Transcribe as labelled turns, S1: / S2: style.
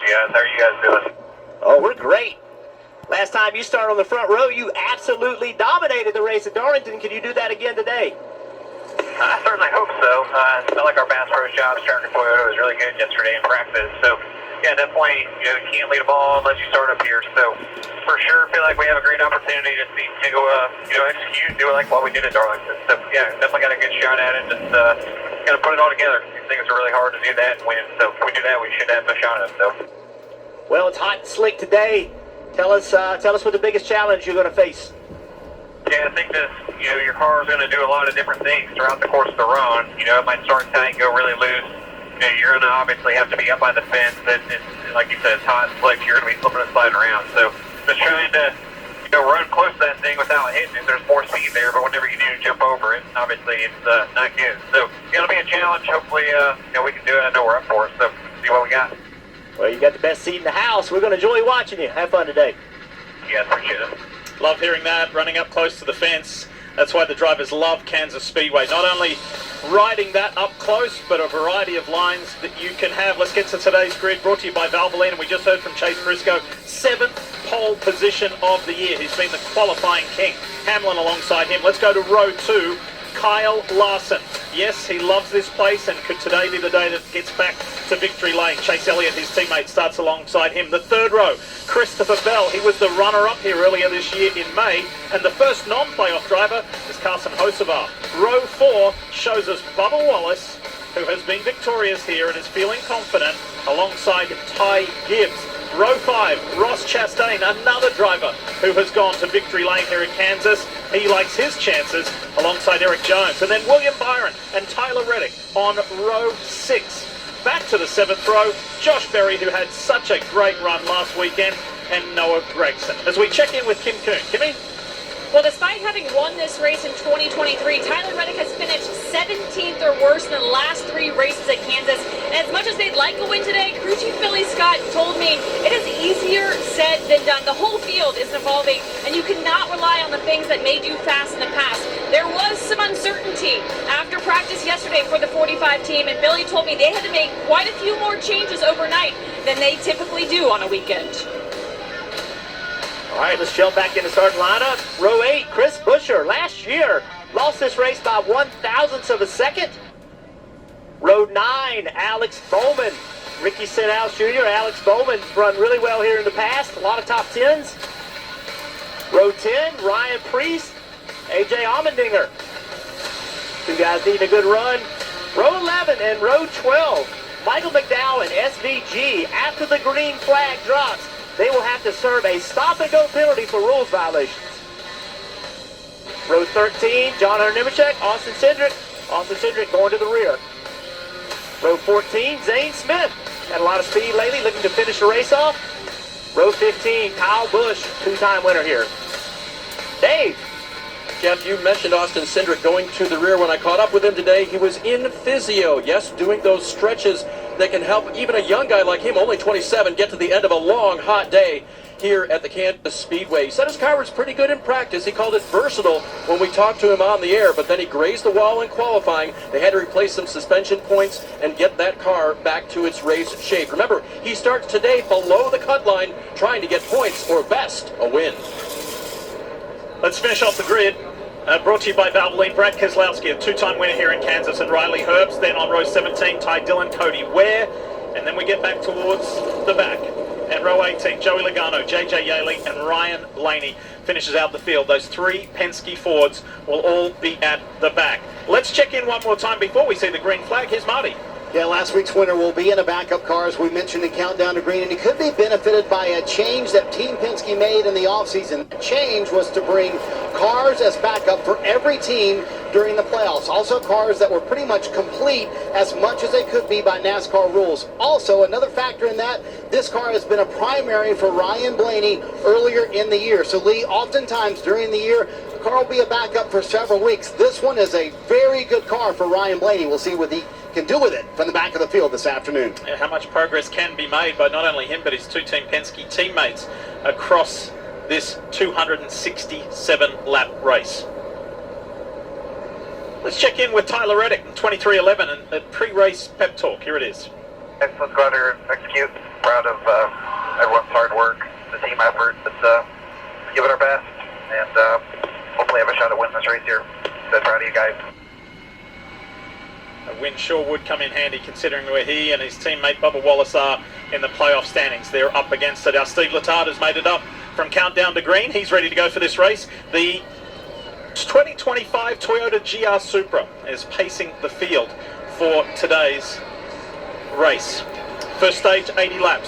S1: Guys, how are you guys doing?
S2: Oh, we're great. Last time you started on the front row, you absolutely dominated the race at Darlington. Can you do that again today?
S1: I certainly hope so. I felt like our Bass Pro Shops Charger Toyota was really good yesterday in practice. So, yeah, definitely, you can't lead a ball unless you start up here. So, for sure, feel like we have a great opportunity to execute, do like what we did at Darlington. So, yeah, definitely got a good shot at it. Just got to put it all together. These things are really hard to do that and win. So, if we do that, we should have a shot at it. So.
S2: Well, it's hot and slick today. Tell us what the biggest challenge you're going to face.
S1: Yeah, I think that, your car is going to do a lot of different things throughout the course of the run. It might start tight, go really loose. You're going to obviously have to be up by the fence. And like you said, it's hot and slick. You're going to be flipping and sliding around. So just trying to, run close to that thing without hitting it. There's more speed there, but whenever you do jump over it, obviously it's not good. So it'll be a challenge. Hopefully, we can do it. I know we're up for it. So see what we got.
S2: Well, you got the best seat in the house. We're going to enjoy watching you. Have fun today.
S1: Yeah, appreciate it.
S3: Love hearing that, running up close to the fence. That's why the drivers love Kansas Speedway. Not only riding that up close, but a variety of lines that you can have. Let's get to today's grid, brought to you by Valvoline. And we just heard from Chase Briscoe, 7th pole position of the year. He's been the qualifying king. Hamlin alongside him. Let's go to row 2. Kyle Larson. Yes, he loves this place, and could today be the day that gets back to victory lane? Chase Elliott, his teammate, starts alongside him. The third row, Christopher Bell. He was the runner-up here earlier this year in May, and the first non-playoff driver is Carson Hocevar. Row 4 shows us Bubba Wallace, who has been victorious here and is feeling confident, alongside Ty Gibbs. Row 5, Ross Chastain, another driver who has gone to victory lane here in Kansas. He likes his chances alongside Eric Jones. And then William Byron and Tyler Reddick on row 6. Back to the 7th row, Josh Berry, who had such a great run last weekend, and Noah Gregson. As we check in with Kim Coon. Kimmy?
S4: Well, despite having won this race in 2023, Tyler Reddick has finished 17th or worse in the last 3 races at Kansas. And as much as they'd like a win today, crew chief Billy Scott told me it is easier said than done. The whole field is evolving, and you cannot rely on the things that made you fast in the past. There was some uncertainty after practice yesterday for the 45 team, and Billy told me they had to make quite a few more changes overnight than they typically do on a weekend.
S2: All right, let's jump back in the starting lineup. Row 8, Chris Buescher. Last year, lost this race by 1/1000th of a second. Row 9, Alex Bowman. Ricky Stenhouse Jr., Alex Bowman run really well here in the past. A lot of top 10s. Row 10, Ryan Priest, AJ Allmendinger. 2 guys needing a good run. Row 11 and row 12, Michael McDowell and SVG. After the green flag drops, they will have to serve a stop-and-go penalty for rules violations. Row 13, John Hunter Nemechek, Austin Cindric. Austin Cindric going to the rear. Row 14, Zane Smith. Had a lot of speed lately, looking to finish the race off. Row 15, Kyle Busch, 2-time winner here. Dave.
S5: Jeff, you mentioned Austin Cindric going to the rear. When I caught up with him today, he was in physio. Yes, doing those stretches that can help even a young guy like him, only 27, get to the end of a long, hot day here at the Kansas Speedway. He said his car was pretty good in practice. He called it versatile when we talked to him on the air, but then he grazed the wall in qualifying. They had to replace some suspension points and get that car back to its race shape. Remember, he starts today below the cut line, trying to get points or best a win.
S3: Let's finish off the grid. Brought to you by Valvoline. Brad Keselowski, a 2-time winner here in Kansas, and Riley Herbst. Then on row 17, Ty Dillon, Cody Ware. And then we get back towards the back. And row 18, Joey Logano, JJ Yeley, and Ryan Blaney finishes out the field. Those 3 Penske Fords will all be at the back. Let's check in one more time before we see the green flag. Here's Marty.
S6: Yeah, last week's winner will be in a backup car, as we mentioned in Countdown to Green, and he could be benefited by a change that Team Penske made in the offseason. The change was to bring cars as backup for every team during the playoffs. Also cars that were pretty much complete as much as they could be by NASCAR rules. Also, another factor in that, this car has been a primary for Ryan Blaney earlier in the year. So Lee, oftentimes during the year, the car will be a backup for several weeks. This one is a very good car for Ryan Blaney. We'll see what he can do with it from the back of the field this afternoon.
S3: Yeah, how much progress can be made by not only him but his 2 Team Penske teammates across this 267 lap race. Let's check in with Tyler Reddick, 2311, and a pre-race pep talk. Here it is.
S1: Let's go out there and execute. proud of everyone's hard work, the team effort. Let's give it our best, and hopefully have a shot at winning this race here. So proud of you guys.
S3: A win sure would come in handy considering where he and his teammate Bubba Wallace are in the playoff standings. They're up against it. Our Steve Letarte has made it up from Countdown to Green. He's ready to go for this race. The 2025 Toyota GR Supra is pacing the field for today's race. First stage, 80 laps.